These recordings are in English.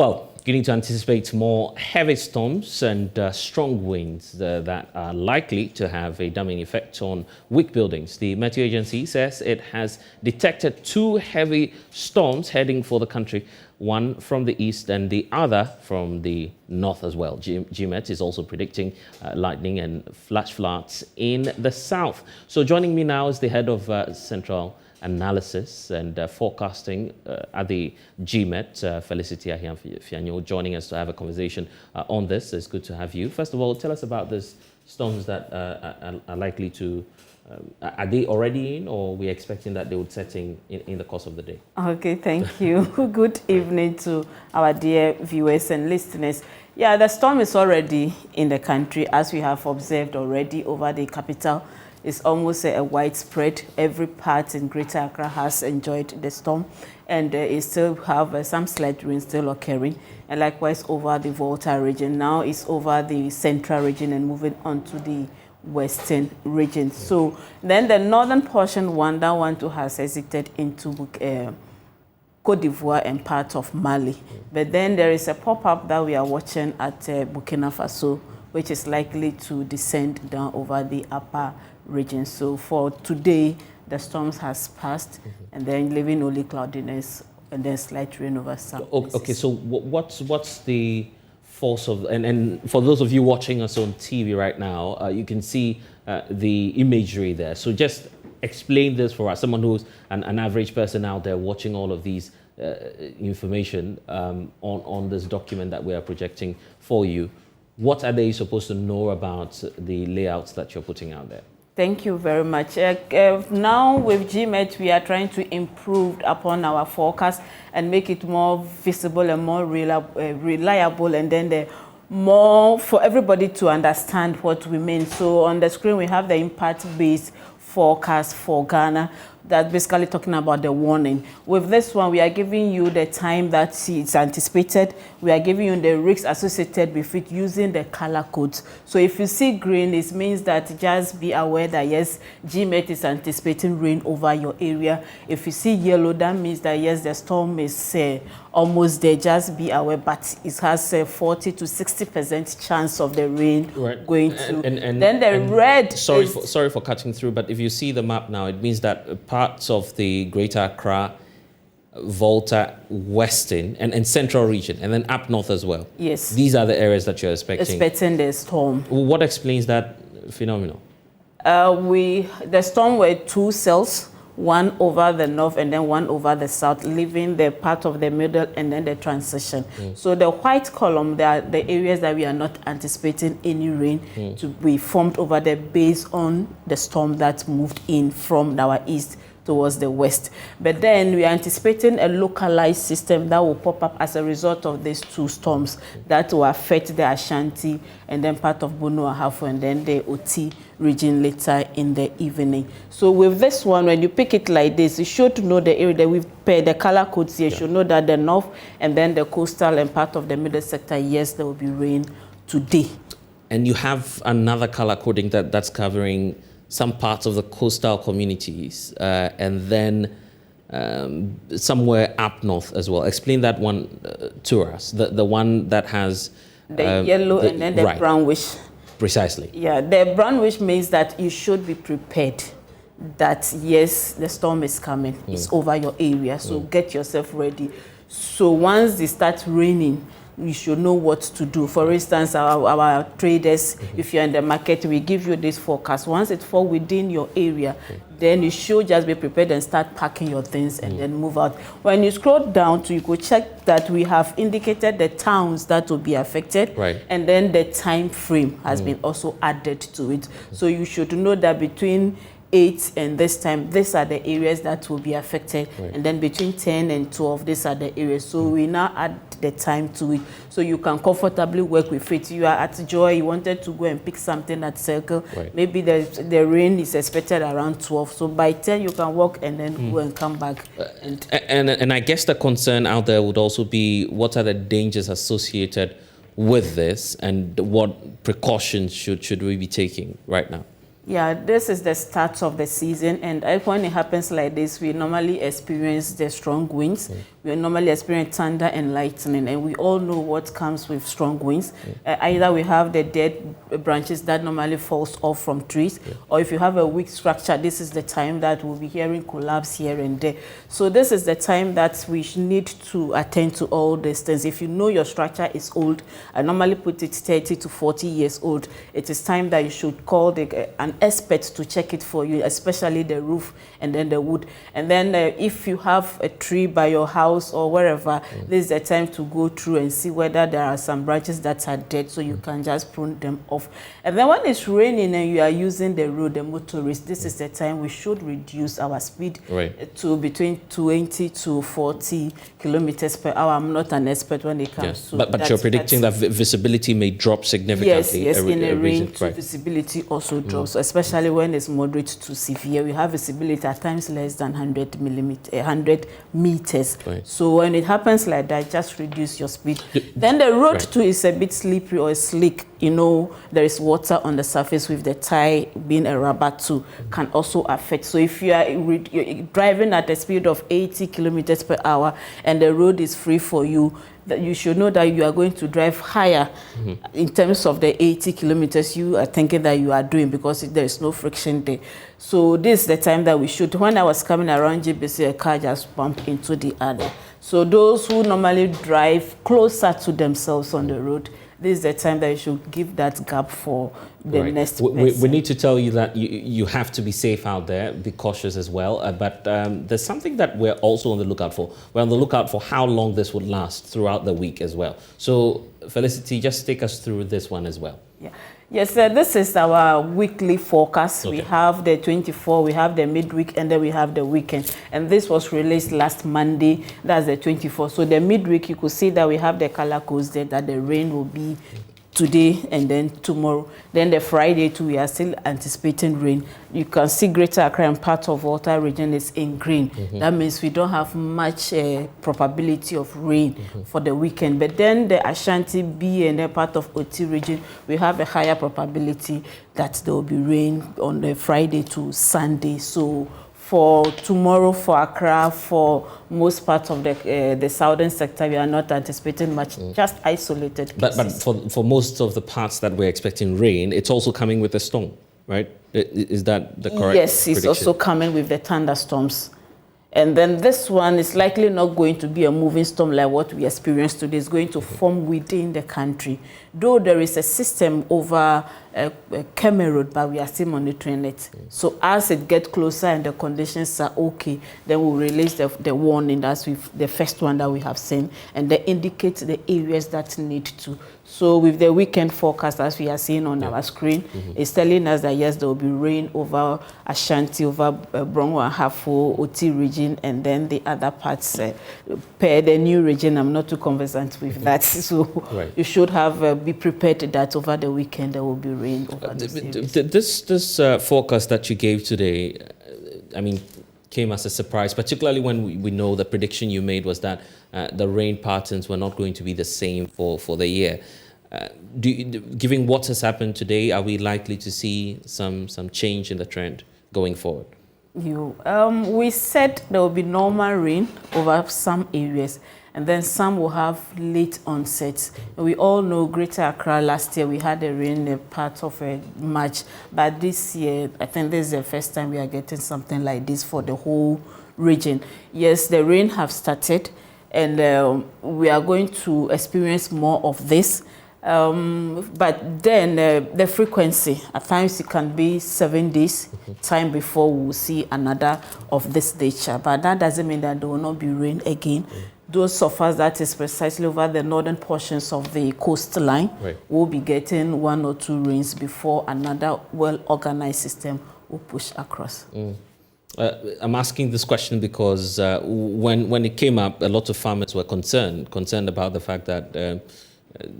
Well, you need to anticipate more heavy storms and strong winds that are likely to have a damaging effect on weak buildings. The Meteo Agency says it has detected two heavy storms heading for the country, one from the east and the other from the north as well. GMET is also predicting lightning and flash floods in the south. So joining me now is the head of Central Analysis and Forecasting at the GMET, Felicity Ahiam-Fianyo, joining us to have a conversation on this. It's good to have you. First of all, tell us about these storms that are likely to, are they already in, or are we expecting that they would set in the course of the day? Okay, thank you. Good evening to our dear viewers and listeners. Yeah, the storm is already in the country, as we have observed already over the capital. It's almost a widespread. Every part in Greater Accra has enjoyed the storm, and it still have some slight rain still occurring. And likewise over the Volta region. Now it's over the central region and moving on to the western region. So then the northern portion, that one too has exited into Cote d'Ivoire and part of Mali. But then there is a pop-up that we are watching at Burkina Faso, which is likely to descend down over the upper region. So for today, the storms has passed, and then leaving only cloudiness and then slight rain over some. Okay, so what's the force of, and for those of you watching us on TV right now, you can see the imagery there. So just explain this for us, someone who's an average person out there watching all of these information on this document that we are projecting for you. What are they supposed to know about the layouts that you're putting out there? Thank you very much. Now with GMET, we are trying to improve upon our forecast and make it more visible and more reliable, and then more for everybody to understand what we mean. So on the screen, we have the impact-based forecast for Ghana. That's basically talking about the warning. With this one, we are giving you the time that it's anticipated. We are giving you the risks associated with it using the color codes. So if you see green, it means that just be aware that yes, GMET is anticipating rain over your area. If you see yellow, that means that yes, the storm is almost there. Just be aware, but it has a 40 to 60% chance of the rain going to. And then the red. Sorry for cutting through, but if you see the map now, it means that parts of the Greater Accra, Volta, Western, and Central region, and then up north as well. Yes. These are the areas that you're expecting the storm. What explains that phenomenon? The storm were two cells, one over the north and then one over the south, leaving the part of the middle and then the transition. So the white column, they are the areas that we are not anticipating any rain to be formed over there based on the storm that moved in from our east towards the west. But then we are anticipating a localized system that will pop up as a result of these two storms that will affect the Ashanti and then part of Bono Ahafo and then the Oti region later in the evening. So with this one, when you pick it like this, you should know the area that we've paired the color codes here. You should know that the north and then the coastal and part of the middle sector, yes, there will be rain today. And you have another color coding that's covering some parts of the coastal communities, and then somewhere up north as well. Explain that one to us, the one that has the yellow and then the brownish. Precisely. Yeah, the brownish means that you should be prepared that yes, the storm is coming. It's over your area, so get yourself ready. So once they start raining, you should know what to do. For instance, our traders, if you're in the market, we give you this forecast. Once it falls within your area, then you should just be prepared and start packing your things and then move out. When you scroll down to, you go check that we have indicated the towns that will be affected, and then the time frame has been also added to it. So you should know that between 8 and this time, these are the areas that will be affected, and then between 10 and 12, these are the areas. So we now add the time to it, so you can comfortably work with it. You are at Joy, you wanted to go and pick something at Circle, maybe the rain is expected around 12, so by 10 you can walk and then go and come back. And I guess the concern out there would also be, what are the dangers associated with this, and what precautions should we be taking right now? Yeah, this is the start of the season, and when it happens like this, we normally experience the strong winds. We normally experience thunder and lightning, and we all know what comes with strong winds. Either we have the dead branches that normally falls off from trees, or if you have a weak structure, this is the time that we'll be hearing collapse here and there. So this is the time that we need to attend to all these things. If you know your structure is old, I normally put it 30 to 40 years old, it is time that you should call an expert to check it for you, especially the roof and then the wood. And then if you have a tree by your house or wherever, this is the time to go through and see whether there are some branches that are dead, so you can just prune them off. And then when it's raining and you are using the road, the motorist, this is the time we should reduce our speed to between 20 to 40 kilometers per hour. I'm not an expert when it comes to but you're predicting that visibility may drop significantly. Yes, in a rain, visibility also drops, especially when it's moderate to severe. We have visibility at times less than 100 meters. So when it happens like that, just reduce your speed. Then the road too is a bit slippery or slick. You know, there is water on the surface with the tire being a rubber too, can also affect. So if you are driving at a speed of 80 kilometers per hour and the road is free for you, that you should know that you are going to drive higher in terms of the 80 kilometers you are thinking that you are doing, because there is no friction there. So this is the time that we should. When I was coming around GBC, a car just bumped into the other. So those who normally drive closer to themselves on the road, this is the time that you should give that gap for the next person. We need to tell you that you have to be safe out there, be cautious as well. But there's something that we're also on the lookout for. We're on the lookout for how long this would last throughout the week as well. So Felicity, just take us through this one as well. Yeah. Yes, this is our weekly forecast. We have the 24, we have the midweek, and then we have the weekend. And this was released last Monday, that's the 24. So the midweek, you could see that we have the color codes there, that the rain will be today and then tomorrow. Then the Friday too, we are still anticipating rain. You can see Greater Accra and part of Volta region is in green. That means we don't have much probability of rain for the weekend. But then the Ashanti B and then part of Oti region, we have a higher probability that there will be rain on the Friday to Sunday. So for tomorrow, for Accra, for most parts of the southern sector, we are not anticipating much, just isolated cases. But for most of the parts that we're expecting rain, it's also coming with a storm, right? Is that the correct Yes, it's prediction? also coming with the thunderstorms. And then this one is likely not going to be a moving storm like what we experienced today. It's going to form within the country. Though there is a system over Cameroon, but we are still monitoring it. So as it gets closer and the conditions are okay, then we'll release the warning. That's the first one that we have seen. And they indicate the areas that need to. So with the weekend forecast, as we are seeing on our screen, it's telling us that yes, there will be rain over Ashanti, over Brongo and Hafo, Oti region, and then the other parts, per the new region. I'm not too conversant with that. So you should have be prepared that over the weekend there will be rain over this forecast that you gave today, I mean, came as a surprise, particularly when we know the prediction you made was that the rain patterns were not going to be the same for the year. Given what has happened today, are we likely to see some change in the trend going forward? We said there will be normal rain over some areas, and then some will have late onsets. We all know Greater Accra last year we had a rain in part of March, but this year I think this is the first time we are getting something like this for the whole region. Yes, the rain have started, and we are going to experience more of this. But then the frequency, at times it can be 7 days time before we will see another of this nature. But that doesn't mean that there will not be rain again. Those of us that is precisely over the northern portions of the coastline will be getting 1 or 2 rains before another well-organized system will push across. I'm asking this question because when it came up, a lot of farmers were concerned about the fact that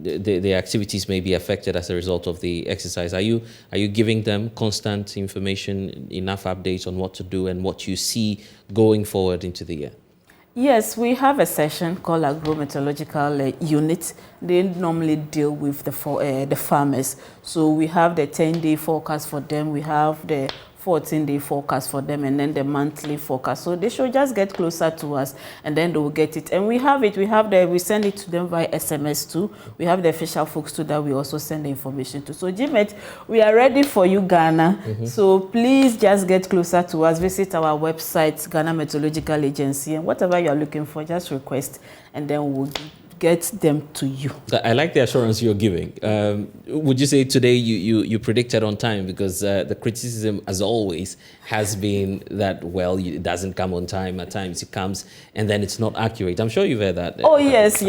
the activities may be affected as a result of the exercise. Are you giving them constant information, enough updates on what to do and what you see going forward into the year? Yes, we have a section called Agro-Meteorological Unit. They normally deal with the farmers. So we have the 10-day forecast for them. We have the 14-day forecast for them, and then the monthly forecast. So they should just get closer to us, and then they will get it. And we have it. We send it to them via SMS too. We have the official folks too that we also send the information to. So GMET, we are ready for you, Ghana. So please just get closer to us. Visit our website, Ghana Meteorological Agency, and whatever you are looking for, just request, and then we'll get them to you. I like the assurance you're giving. Would you say today you predicted on time? Because the criticism, as always, has been that, well, it doesn't come on time. At times it comes and then it's not accurate. I'm sure you've heard that. Oh, yes.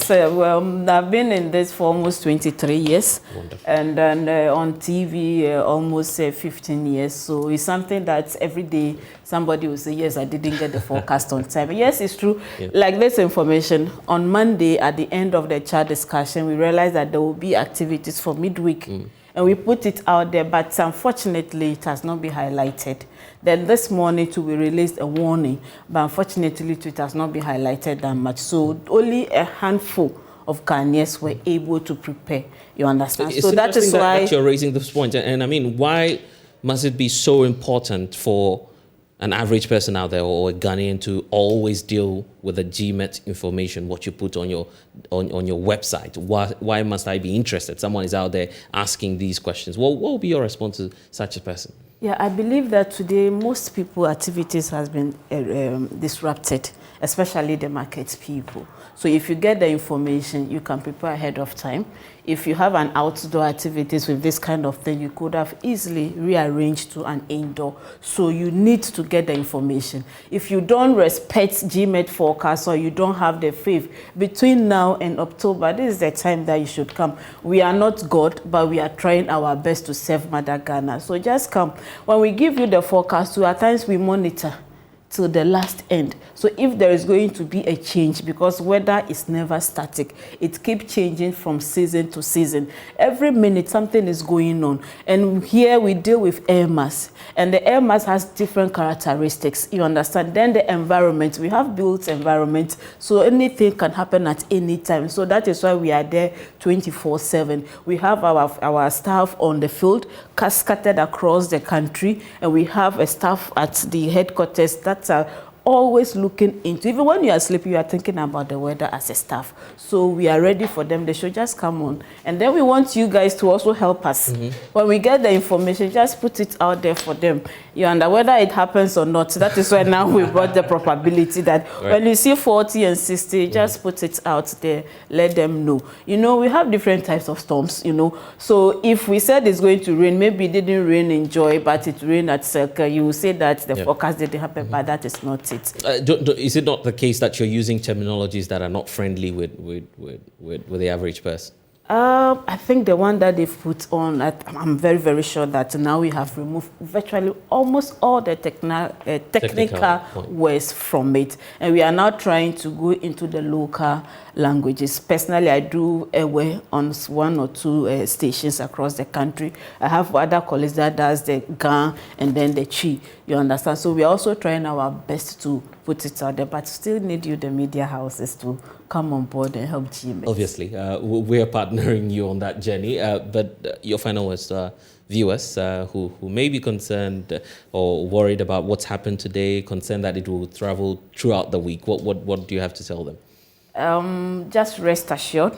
Well, I've been in this for almost 23 years. Wonderful. And then on TV, almost 15 years. So it's something that every day somebody will say, yes, I didn't get the forecast on time. Yes, it's true. Yeah. Like this information, on Monday, at the end of the chat discussion, we realized that there will be activities for midweek. And we put it out there, but unfortunately, it has not been highlighted. Then this morning, too, we released a warning, but unfortunately, it has not been highlighted that much. So only a handful of Ghanaians were able to prepare. You understand? It's so that is why that you're raising this point. And I mean, why must it be so important for an average person out there or a Ghanaian to always deal with the GMET information, what you put on your website? Why must I be interested? Someone is out there asking these questions. What will be your response to such a person? Yeah, I believe that today most people's activities has been disrupted, especially the market people. So if you get the information, you can prepare ahead of time. If you have an outdoor activities with this kind of thing, you could have easily rearranged to an indoor. So you need to get the information. If you don't respect GMET forecast or you don't have the faith, between now and October, this is the time that you should come. We are not God, but we are trying our best to serve Mother Ghana. So just come. When we give you the forecast, so at times we monitor till the last end. So if there is going to be a change, because weather is never static, it keeps changing from season to season. Every minute something is going on. And here we deal with air mass. And the air mass has different characteristics, you understand? Then the environment, we have built environment, so anything can happen at any time. So that is why we are there 24/7. We have our staff on the field, scattered across the country, and we have a staff at the headquarters that are always looking into. Even when you are sleeping, you are thinking about the weather as a staff. So we are ready for them. They should just come on. And then we want you guys to also help us. When we get the information, just put it out there for them. You understand, whether it happens or not. That is why now we brought the probability that when you see 40 and 60, just put it out there. Let them know. You know, we have different types of storms, you know. So if we said it's going to rain, maybe it didn't rain in Joy, but it rained at Circle, you will say that the forecast didn't happen, but that is not it. Is it not the case that you're using terminologies that are not friendly with the average person? I think the one that they've put on, I'm very, very sure that now we have removed virtually almost all the technical words from it. And we are now trying to go into the local languages. Personally, I do aware on 1 or 2 stations across the country. I have other colleagues that does the Gan and then the Chi. You understand? So we are also trying our best to put it out there, but still need you, the media houses, to come on board and help GMET. Obviously, we are partnering you on that journey, but your final words to our viewers who may be concerned or worried about what's happened today, concerned that it will travel throughout the week. What do you have to tell them? Just rest assured.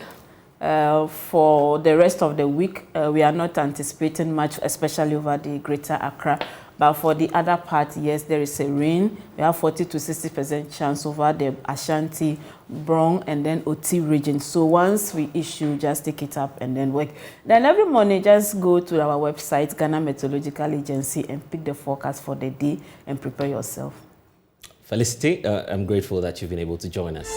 For the rest of the week, we are not anticipating much, especially over the Greater Accra. But for the other part, yes, there is a rain. We have 40 to 60% chance over the Ashanti, Brong, and then Oti region. So once we issue, just take it up and then work. Then every morning, just go to our website, Ghana Meteorological Agency, and pick the forecast for the day and prepare yourself. Felicity, I'm grateful that you've been able to join us.